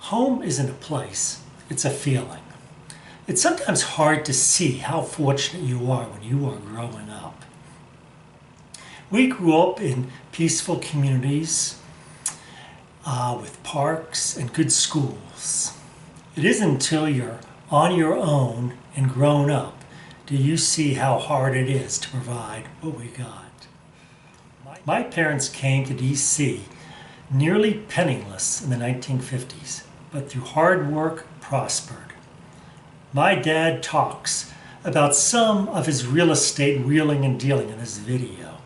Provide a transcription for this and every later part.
Home isn't a place, it's a feeling. It's sometimes hard to see how fortunate you are when you are growing up. We grew up in peaceful communities with parks and good schools. It isn't until you're on your own and grown up do you see how hard it is to provide what we got. My parents came to D.C. nearly penniless in the 1950s, but through hard work prospered. My dad talks about some of his real estate wheeling and dealing in this video,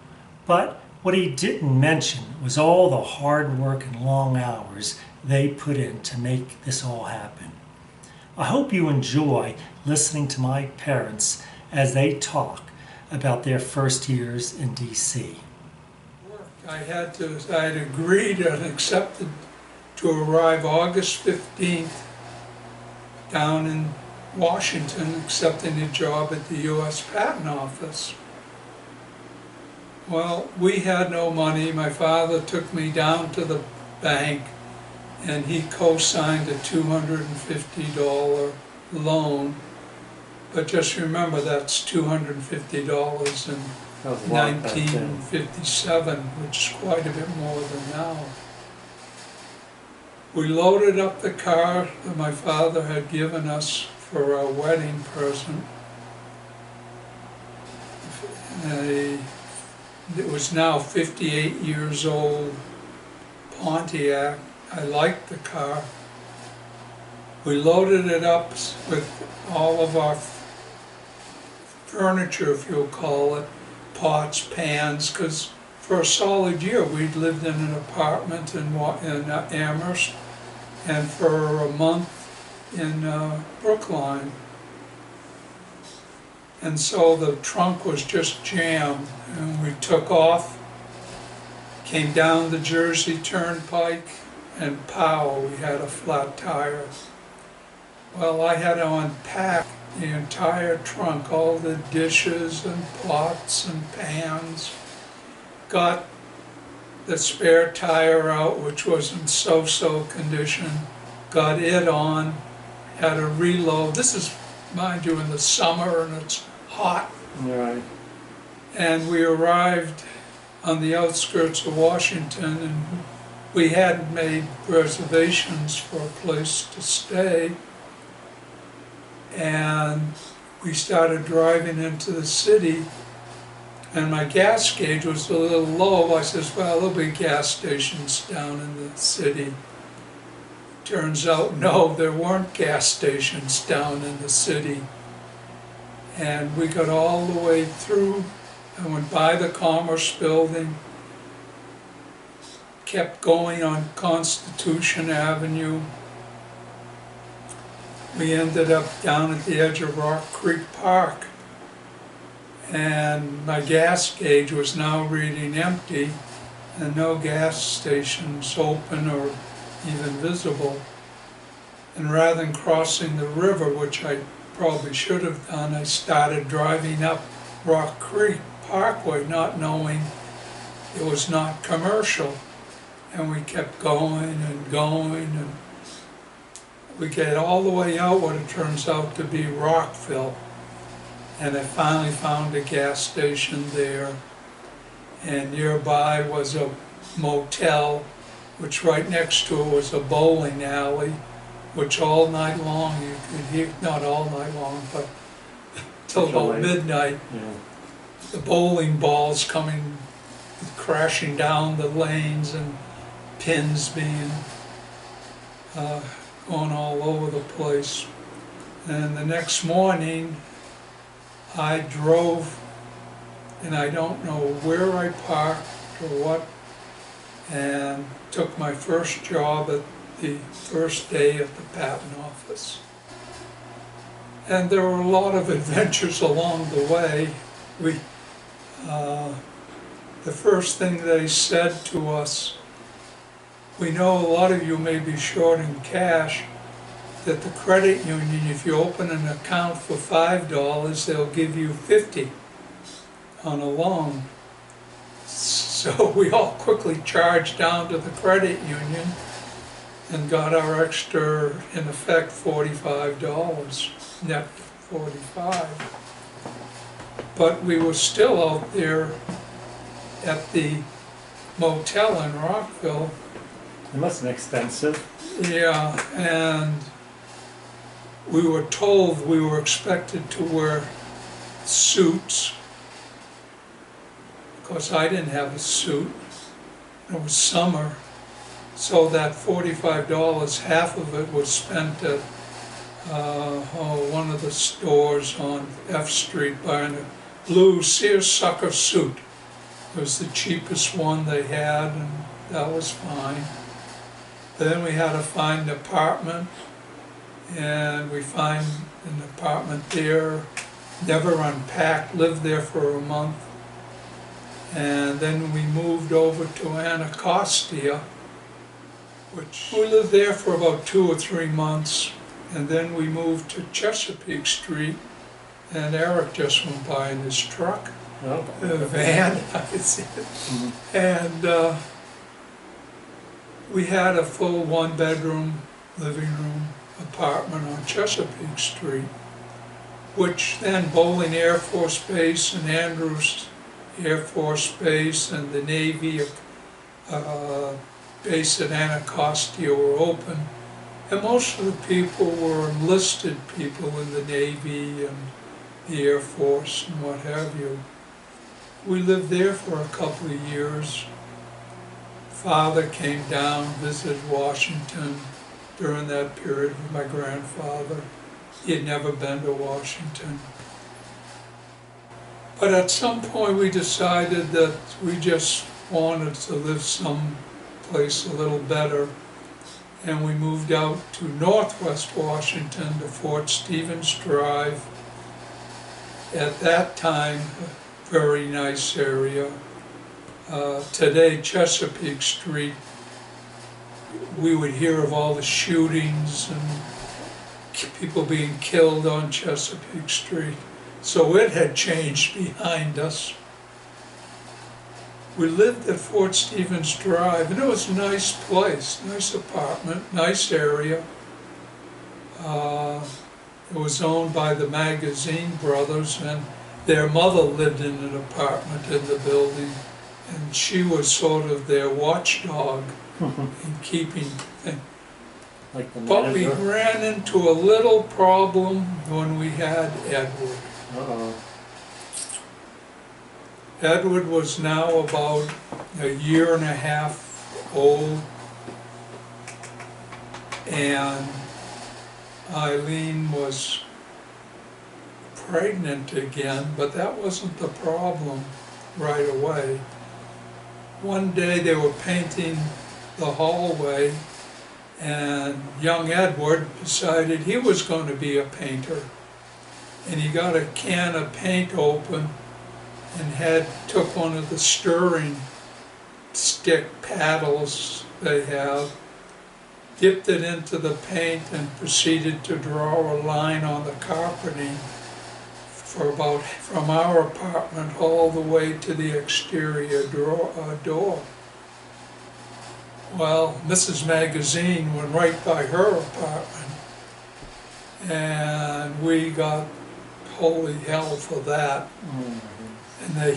but what he didn't mention was all the hard work and long hours they put in to make this all happen. I hope you enjoy listening to my parents as they talk about their first years in D.C. I had agreed and accepted to arrive August 15th down in Washington, accepting a job at the U.S. Patent Office. Well, we had no money. My father took me down to the bank and he co-signed a $250 loan. But just remember, that's $250 in 1957, which is quite a bit more than now. We loaded up the car that my father had given us for our wedding present. It was now 58 years old Pontiac. I liked the car. We loaded it up with all of our furniture, if you'll call it, pots, pans, because for a solid year we'd lived in an apartment in Amherst, and for a month in Brookline. And so the trunk was just jammed, and we took off, came down the Jersey Turnpike, and pow, we had a flat tire. Well, I had to unpack the entire trunk, all the dishes and pots and pans. Got the spare tire out, which was in so-so condition, got it on, had to reload. This is, mind you, in the summer and it's hot. Right. And we arrived on the outskirts of Washington, and we hadn't made reservations for a place to stay. And we started driving into the city, and my gas gauge was a little low. I says, well, there'll be gas stations down in the city. Turns out, no, there weren't gas stations down in the city. And we got all the way through. I went by the Commerce Building, kept going on Constitution Avenue. We ended up down at the edge of Rock Creek Park, and my gas gauge was now reading empty and no gas stations open or even visible. And rather than crossing the river, which I probably should have done, I started driving up Rock Creek Parkway, not knowing it was not commercial. And we kept going and going, and we get all the way out what it turns out to be Rockville. And I finally found a gas station there, and nearby was a motel, which right next to it was a bowling alley, which all night long you could hear, not all night long, but till about midnight, the bowling balls coming, crashing down the lanes, and pins being going all over the place. And the next morning I drove, and I don't know where I parked or what, and took my first job at the first day at the patent office. And there were a lot of adventures along the way. The first thing they said to us, we know a lot of you may be short in cash, that the credit union, if you open an account for $5, they'll give you $50 on a loan. So we all quickly charged down to the credit union, and got our extra, in effect, $45, net 45. But we were still out there at the motel in Rockville. It must have been expensive. Yeah, and we were told we were expected to wear suits. Of course, I didn't have a suit. It was summer. So that $45, half of it was spent at one of the stores on F Street buying a blue seersucker suit. It was the cheapest one they had, and that was fine. Then we had to find an apartment, and we find an apartment there, never unpacked, lived there for a month. And then we moved over to Anacostia, which we lived there for about 2 or 3 months. And then we moved to Chesapeake Street, and Eric just went by in his truck, a van, I could see it. Mm-hmm. And we had a full 1-bedroom living room apartment on Chesapeake Street, which then Bowling Air Force Base and Andrews Air Force Base and the Navy base at Anacostia were open. And most of the people were enlisted people in the Navy and the Air Force and what have you. We lived there for a couple of years. Father came down, visited Washington during that period with my grandfather. He had never been to Washington. But at some point we decided that we just wanted to live someplace a little better. And we moved out to Northwest Washington to Fort Stevens Drive. At that time, a very nice area. Today, Chesapeake Street, we would hear of all the shootings and people being killed on Chesapeake Street. So it had changed behind us. We lived at Fort Stevens Drive, and it was a nice place, nice apartment, nice area. It was owned by the Magazine brothers, and their mother lived in an apartment in the building, and she was sort of their watchdog in keeping things. Like the But we manager? ran into a little problem when we had Edward. Uh-oh. Edward was now about a year and a half old, and Eileen was pregnant again, but that wasn't the problem right away. One day they were painting the hallway, and young Edward decided he was going to be a painter. And he got a can of paint open and took one of the stirring stick paddles they have, dipped it into the paint, and proceeded to draw a line on the carpeting from our apartment all the way to the exterior door. Well, Mrs. Magazine went right by her apartment, and we got holy hell for that.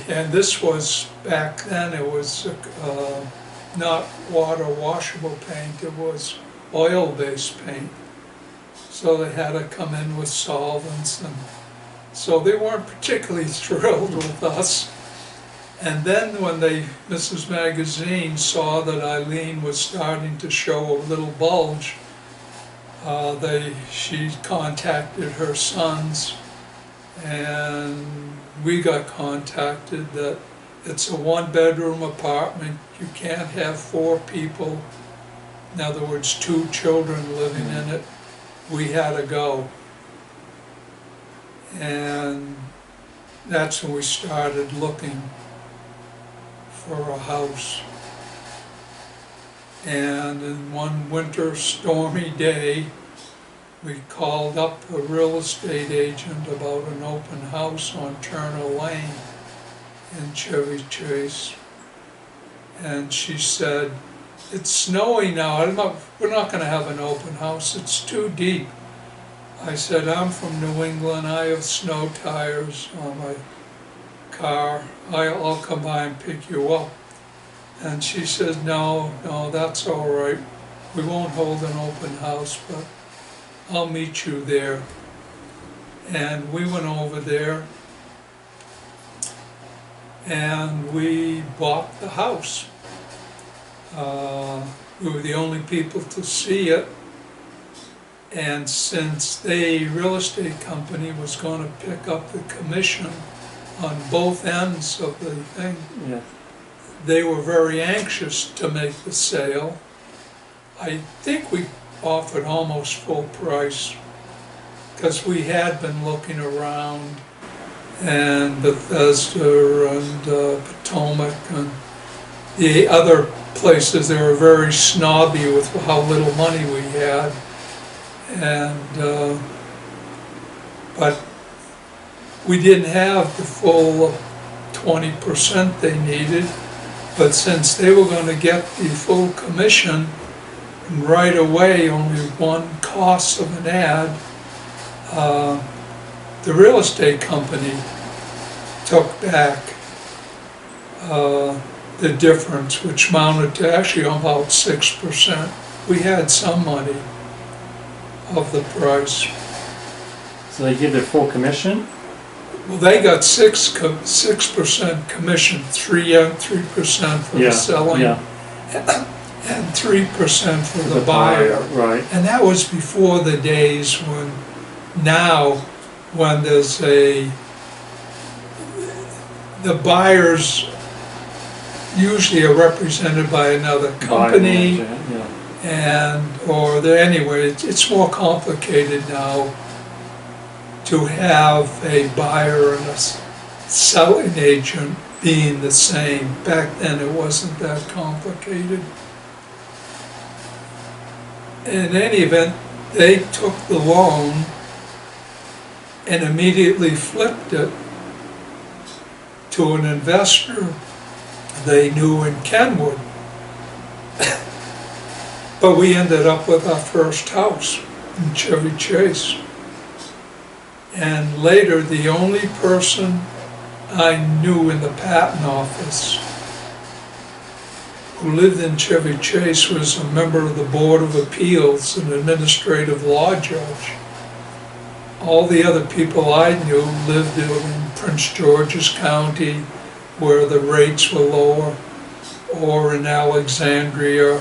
And this was, back then, it was not water washable paint, it was oil-based paint. So they had to come in with solvents, and so they weren't particularly thrilled with us. And then when Mrs. Magazine saw that Eileen was starting to show a little bulge, she contacted her sons, and we got contacted that it's a 1-bedroom apartment, you can't have 4 people, in other words 2 children living in it. We had to go. And that's when we started looking for a house. And in one winter stormy day, we called up a real estate agent about an open house on Turner Lane in Chevy Chase. And she said, it's snowing now, we're not gonna have an open house, it's too deep. I said, I'm from New England, I have snow tires on my car, I'll come by and pick you up. And she says, no, that's all right. We won't hold an open house, but I'll meet you there. And we went over there and we bought the house. We were the only people to see it. And since the real estate company was going to pick up the commission on both ends of the thing, Yeah. they were very anxious to make the sale. I think we offered almost full price because we had been looking around, and Bethesda and Potomac and the other places. They were very snobby with how little money we had, and but we didn't have the full 20% they needed. But since they were going to get the full commission, and right away only one cost of an ad, the real estate company took back the difference, which amounted to actually about 6%. We had some money of the price. So they give their full commission? Well, they got 6% commission, 3% for the selling, Yeah, and 3% for the buyer. right. And that was before the days when, now, when there's the buyers usually are represented by another company, Yeah. anyway, it's more complicated now to have a buyer and a selling agent being the same. Back then it wasn't that complicated. In any event, they took the loan and immediately flipped it to an investor they knew in Kenwood. But we ended up with our first house in Chevy Chase. And later, the only person I knew in the patent office who lived in Chevy Chase was a member of the Board of Appeals, an administrative law judge. All the other people I knew lived in Prince George's County, where the rates were lower, or in Alexandria,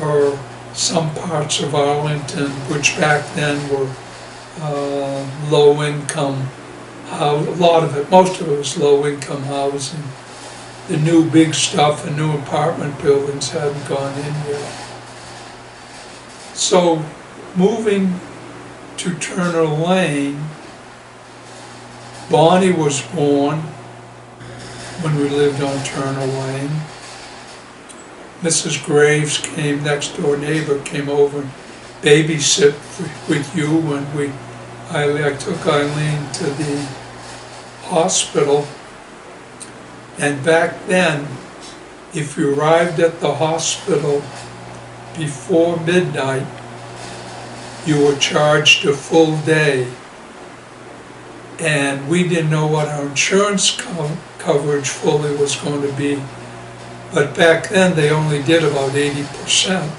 or some parts of Arlington, which back then were low income, most of it was low income housing. The new big stuff and new apartment buildings hadn't gone in yet. So moving to Turner Lane, Bonnie was born when we lived on Turner Lane. Mrs. Graves came, next door neighbor, came over and babysit with you when I took Eileen to the hospital. And back then, if you arrived at the hospital before midnight, you were charged a full day. And we didn't know what our insurance coverage fully was going to be. But back then, they only did about 80%.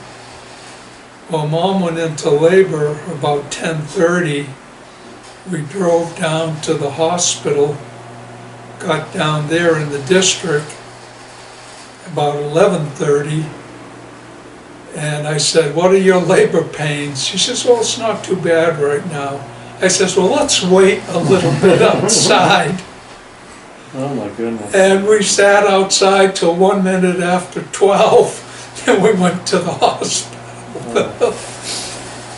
Well, Mom went into labor about 10:30. We drove down to the hospital, got down there in the district about 11:30, and I said, "What are your labor pains?" She says, "Well, it's not too bad right now." I says, "Well, let's wait a little bit outside." Oh my goodness. And we sat outside till 1 minute after 12, and we went to the hospital.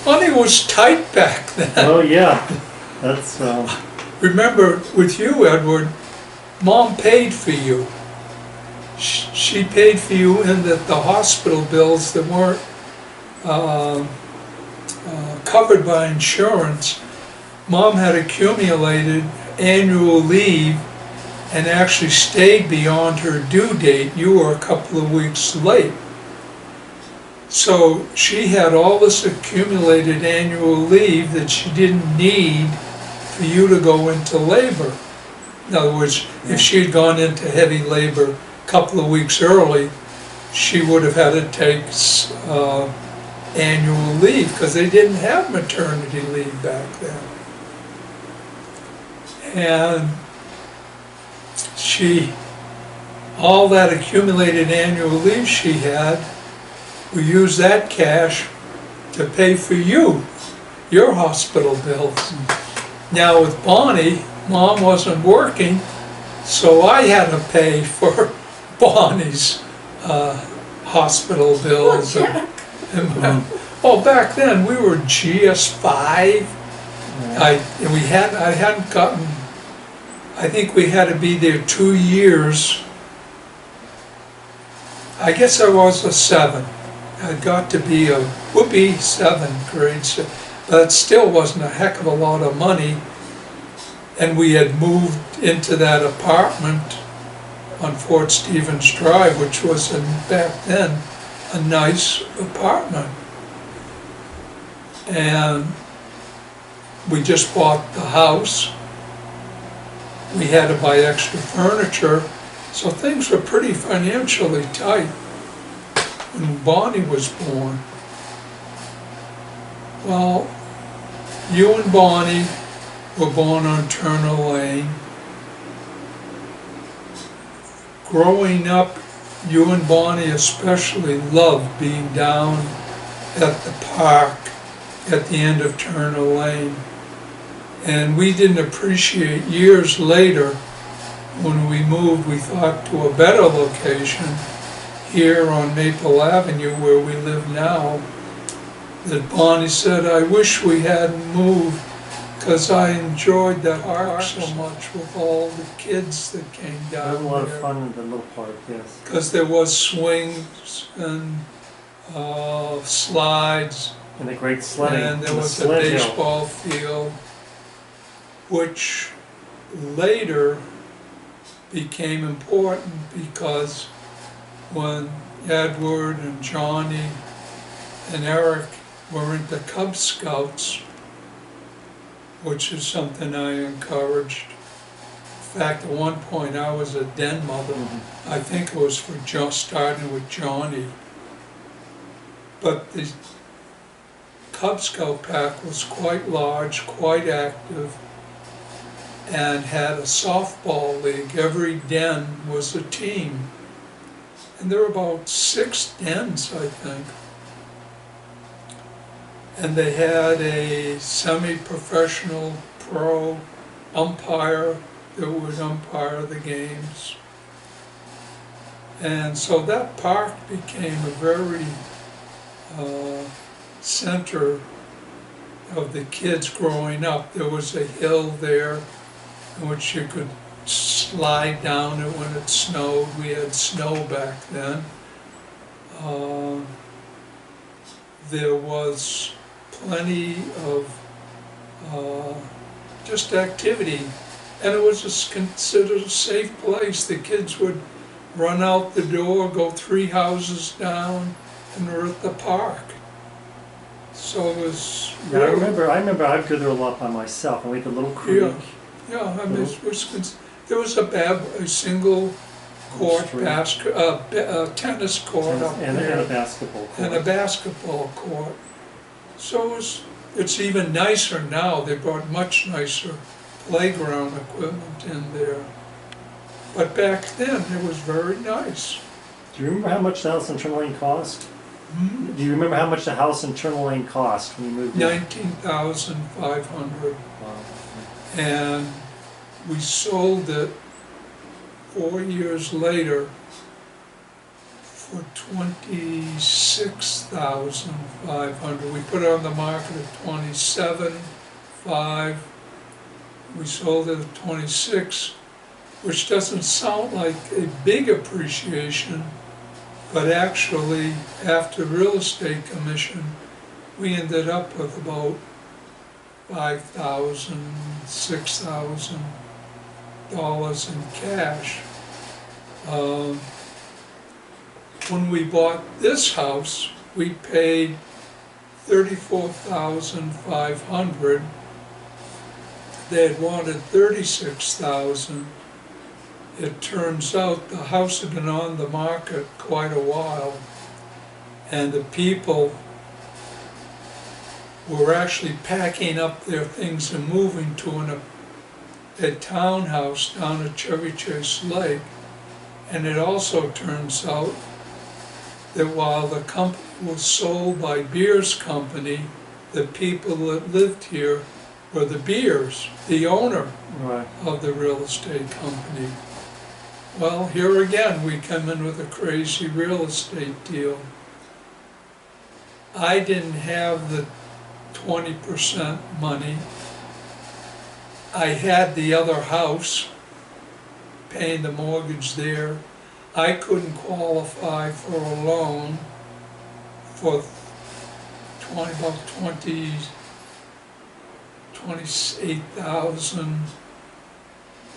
Money was tight back then. Oh yeah, that's Remember, with you, Edward, Mom paid for you. She paid for you in the hospital bills that weren't covered by insurance. Mom had accumulated annual leave and actually stayed beyond her due date. You were a couple of weeks late. So she had all this accumulated annual leave that she didn't need for you to go into labor. In other words, if she had gone into heavy labor a couple of weeks early, she would have had to take annual leave because they didn't have maternity leave back then. And all that accumulated annual leave she had, we used that cash to pay for your hospital bills. Now with Bonnie, Mom wasn't working, so I had to pay for Bonnie's hospital bills. Oh, back then we were GS5. I hadn't gotten. I think we had to be there 2 years. I guess I was a 7. I got to be would be 7, grade 7, but it still wasn't a heck of a lot of money. And we had moved into that apartment on Fort Stevens Drive, which was back then a nice apartment. And we just bought the house. We had to buy extra furniture, so things were pretty financially tight when Bonnie was born. Well, you and Bonnie were born on Turner Lane. Growing up, you and Bonnie especially loved being down at the park at the end of Turner Lane. And we didn't appreciate years later when we moved, we thought, to a better location here on Maple Avenue where we live now, that Bonnie said, I wish we hadn't moved because I enjoyed that park so much with all the kids that came I down had a lot of there. fun in the little park, yes. Because there was swings and slides, And the great sledding. and there the was a sled hill. baseball field, which later became important because when Edward and Johnny and Eric were into Cub Scouts, which is something I encouraged. In fact, at one point I was a den mother. I think it was for starting with Johnny. But the Cub Scout pack was quite large, quite active, and had a softball league. Every den was a team. And there were about 6 dens, I think. And they had a semi-professional pro umpire that would umpire the games. And so that park became a very center of the kids growing up. There was a hill there in which you could slide down it when it snowed. We had snow back then. There was plenty of just activity, and it was considered a safe place. The kids would run out the door, go 3 houses down, and we're at the park. So it was. Yeah, I remember I'd go there a lot by myself, and we had the little creek. Yeah, I mean, there was a single court tennis court up And there, a basketball court. and a basketball court. So it's even nicer now. They brought much nicer playground equipment in there. But back then, it was very nice. Do you remember how much the house in Turner Lane cost? Do you remember how much the house in Turner Lane cost when you moved in? $19,500. Wow. And we sold it 4 years later for $26,500. We put it on the market at $27,500. We sold it at $26,000, which doesn't sound like a big appreciation, but actually, after real estate commission, we ended up with about $5,000, $6,000 in cash. When we bought this house, we paid $34,500. They had wanted $36,000. It turns out the house had been on the market quite a while, and the people were actually packing up their things and moving to a townhouse down at Chevy Chase Lake. And it also turns out that while the company was sold by Beers Company, the people that lived here were the Beers, the owner Right. of the real estate company. Well, here again, we come in with a crazy real estate deal. I didn't have the 20% money. I had the other house, paying the mortgage there. I couldn't qualify for a loan for about 28,000,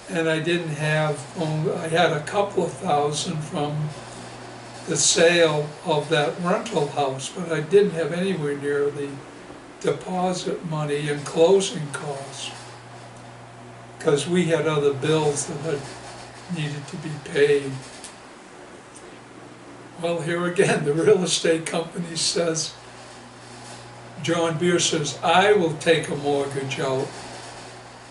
and I didn't have, I had a couple of thousand from the sale of that rental house, but I didn't have anywhere near the deposit money and closing costs, because we had other bills that needed to be paid. Well, here again, the real estate company says, John Beer says, I will take a mortgage out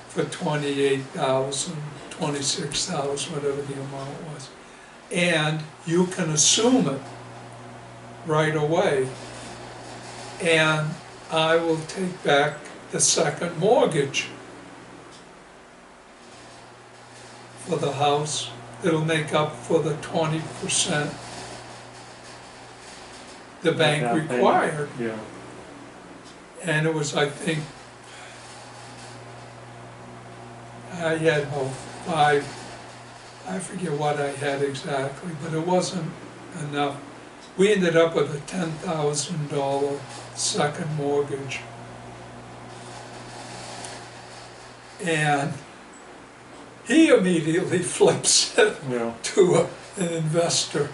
for 28,000, 26,000, whatever the amount was. And you can assume it right away. And I will take back the second mortgage for the house. It'll make up for the 20% the bank Yeah, required. Yeah. And it was, I think, I had I forget what I had exactly, but it wasn't enough. We ended up with a $10,000 second mortgage. And he immediately flips it Yeah. to an investor.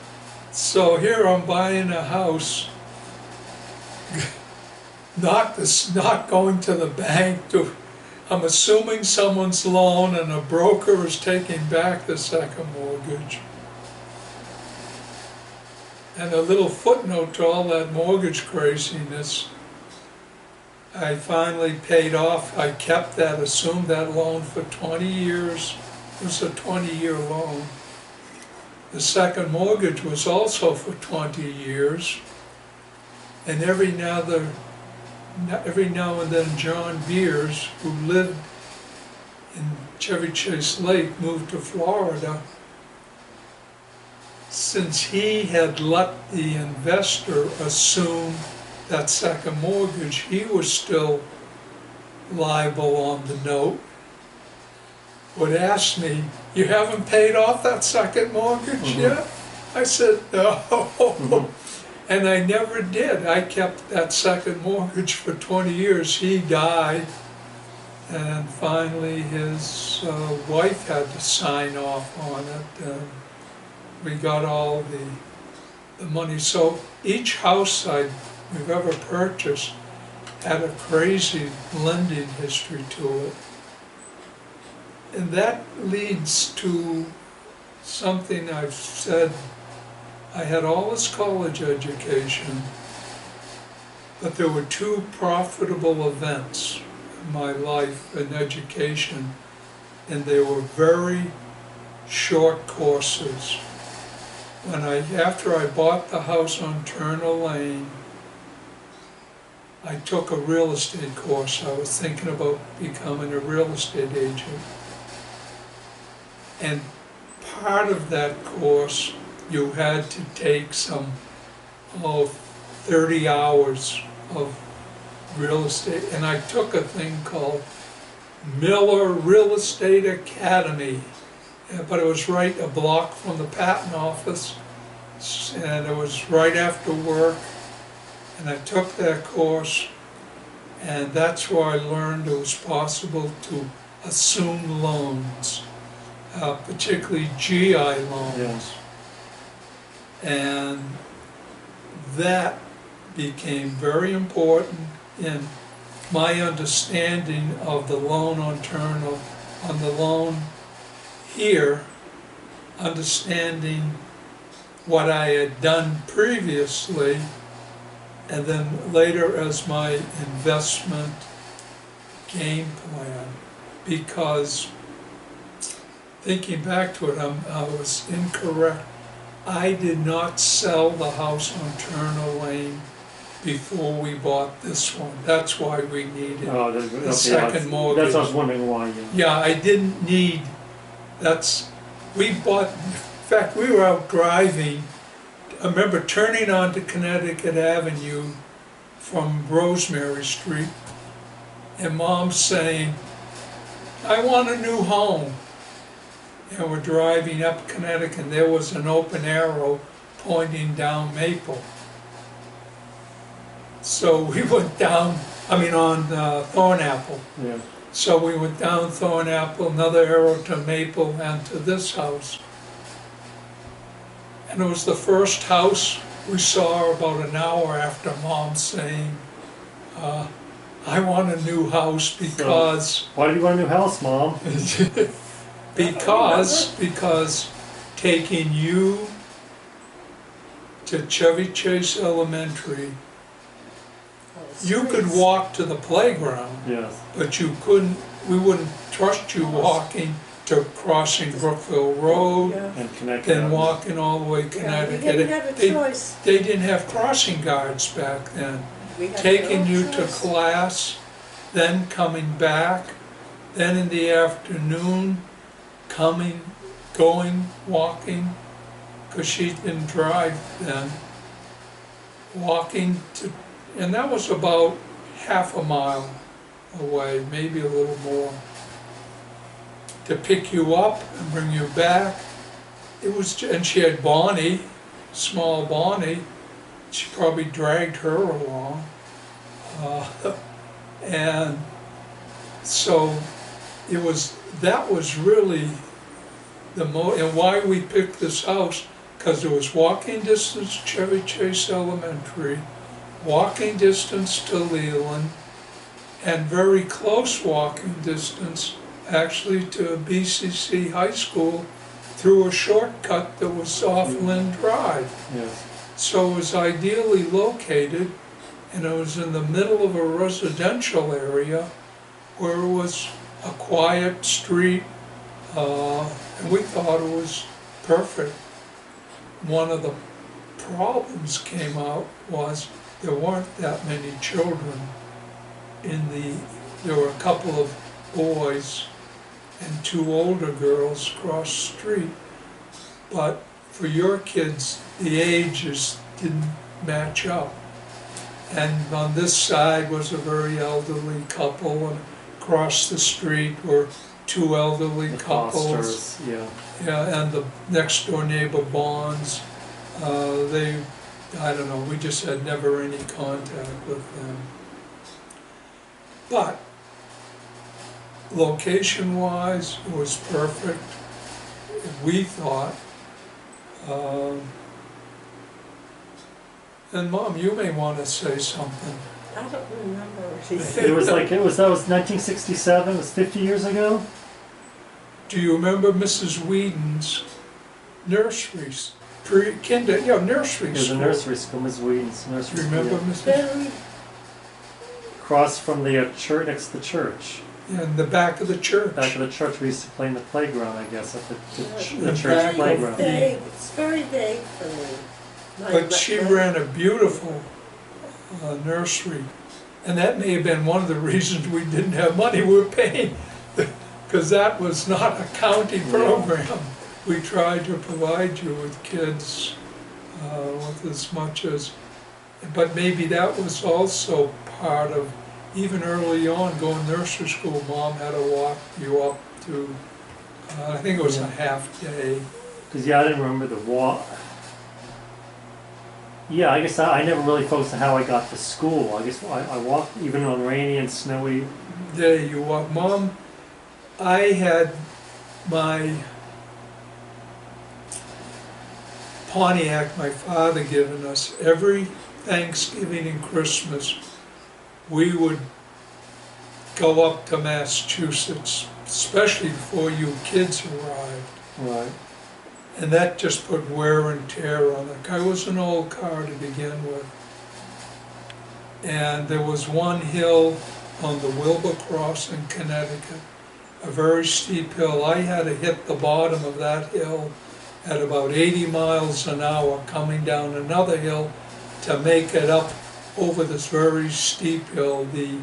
So here I'm buying a house, not going to the bank I'm assuming someone's loan, and a broker is taking back the second mortgage. And a little footnote to all that mortgage craziness, I finally paid off, I kept that, assumed that loan for 20 years. It was a 20-year loan. The second mortgage was also for 20 years. And every now and then John Beers, who lived in Chevy Chase Lake, moved to Florida. Since he had let the investor assume that second mortgage, he was still liable on the note, would ask me, you haven't paid off that second mortgage yet? I said, no. And I never did. I kept that second mortgage for 20 years. He died, and finally his wife had to sign off on it. We got all the money. So each house we've ever purchased had a crazy lending history to it. And that leads to something I've said. I had all this college education, but there were two profitable events in my life in education, and they were very short courses. After I bought the house on Turner Lane, I took a real estate course. I was thinking about becoming a real estate agent. And part of that course, you had to take some 30 hours of real estate. And I took a thing called Miller Real Estate Academy. But it was right a block from the patent office. And it was right after work. And I took that course. And that's where I learned it was possible to assume loans, particularly GI loans. Yes. And that became very important in my understanding of the loan on the loan here, understanding what I had done previously, and then later as my investment game plan. Because thinking back to it, I was incorrect. I did not sell the house on Turner Lane before we bought this one. That's why we needed the second mortgage. That's what I was wondering why. Yeah, I didn't need, we bought, in fact, we were out driving. I remember turning onto Connecticut Avenue from Rosemary Street, and Mom saying, I want a new home. And we're driving up Connecticut, and there was an open arrow pointing down Maple. So we went down, on Thornapple. Yeah. So we went down Thornapple, another arrow to Maple, and to this house. And it was the first house we saw about an hour after Mom saying, I want a new house because... So, why do you want a new house, Mom? Because taking you to Chevy Chase Elementary, you could walk to the playground, Yes. but you couldn't, we wouldn't trust you walking to crossing Brookville Road, And connect. then walking all the way to Connecticut. We didn't have a choice. They didn't have crossing guards back then. We had Taking no you to choice. class, then coming back, then in the afternoon, going, walking, because she didn't drive then, walking to, and that was about half a mile away, maybe a little more, to pick you up and bring you back. It was, and she had Bonnie, small Bonnie. She probably dragged her along. And so that was really and why we picked this house, because it was walking distance to Chevy Chase Elementary, walking distance to Leland, and very close walking distance actually to BCC High School through a shortcut that was off Lynn Drive. Yes. So it was ideally located, and it was in the middle of a residential area where it was a quiet street, and we thought it was perfect. One of the problems came out was there weren't that many children there were a couple of boys and two older girls across the street, but for your kids, the ages didn't match up. And on this side was a very elderly couple, and across the street were two elderly The couples. Fosters, yeah. Yeah, and the next door neighbor Bonds, I don't know, we just had never any contact with them. But location-wise, it was perfect, we thought. And Mom, you may want to say something. I don't remember what he That said. was 1967, it was 50 years ago? Do you remember Mrs. Whedon's nurseries? Nursery It was a school. nursery school, Ms. Whedon's nursery school. Remember yeah. Mrs. Very, Across from the church, next to the church. In the back of the church. Back of the church, we used to play in the playground, I guess, at the The church back of playground. vague. It's very vague for me. But she ran a beautiful nursery. And that may have been one of the reasons we didn't have money we were paying, because that was not a county program. We tried to provide you with kids with as much as, but maybe that was also part of, even early on, going nursery school, Mom had to walk you up to, I think it was a half day. Because, I didn't remember the walk. Yeah, I guess I never really focused on how I got to school. I guess I walked even on rainy and snowy. Day you walk. Mom, I had my Pontiac, my father given us, every Thanksgiving and Christmas, we would go up to Massachusetts, especially before you kids arrived. Right. And that just put wear and tear on the car. It was an old car to begin with. And there was one hill on the Wilbur Cross in Connecticut, a very steep hill. I had to hit the bottom of that hill at about 80 miles an hour coming down another hill to make it up over this very steep hill. The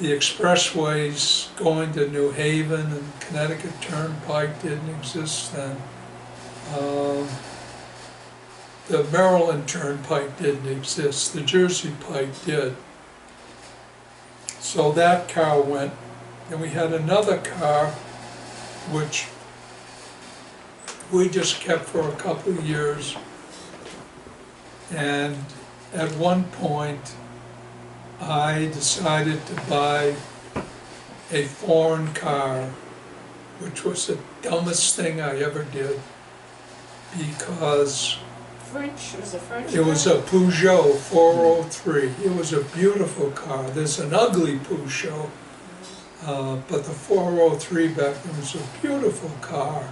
expressways going to New Haven and Connecticut Turnpike didn't exist then. The Maryland Turnpike didn't exist, the Jersey Pike did. So that car went, and we had another car which we just kept for a couple of years. And at one point, I decided to buy a foreign car, which was the dumbest thing I ever did, because French it was a Peugeot 403. It was a beautiful car. There's an ugly Peugeot, but the 403 back then was a beautiful car.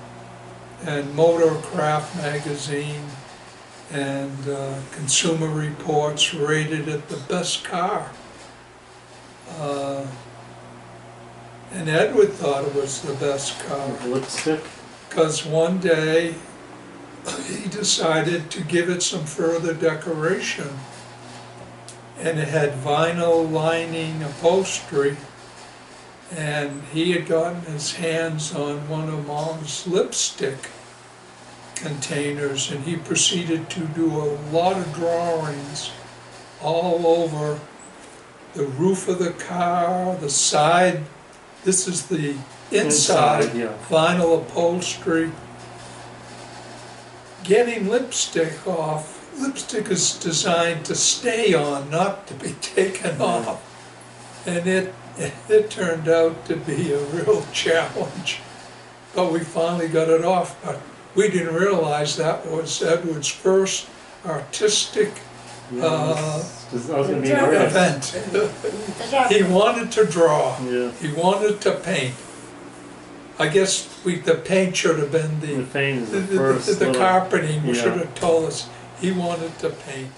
And Motorcraft magazine and Consumer Reports rated it the best car. And Edward thought it was the best car. Lipstick. Because one day he decided to give it some further decoration. And it had vinyl lining upholstery. And he had gotten his hands on one of Mom's lipstick containers, and he proceeded to do a lot of drawings all over the roof of the car, the side. This is the inside yeah. vinyl upholstery. Getting lipstick off. Lipstick is designed to stay on, not to be taken off. And it turned out to be a real challenge. But we finally got it off. But we didn't realize that was Edward's first artistic I was going to be nervous. event. He wanted to draw. Yeah. He wanted to paint. I guess the paint should have been The pain is the the first little- carpeting. Yeah. Should have told us he wanted to paint.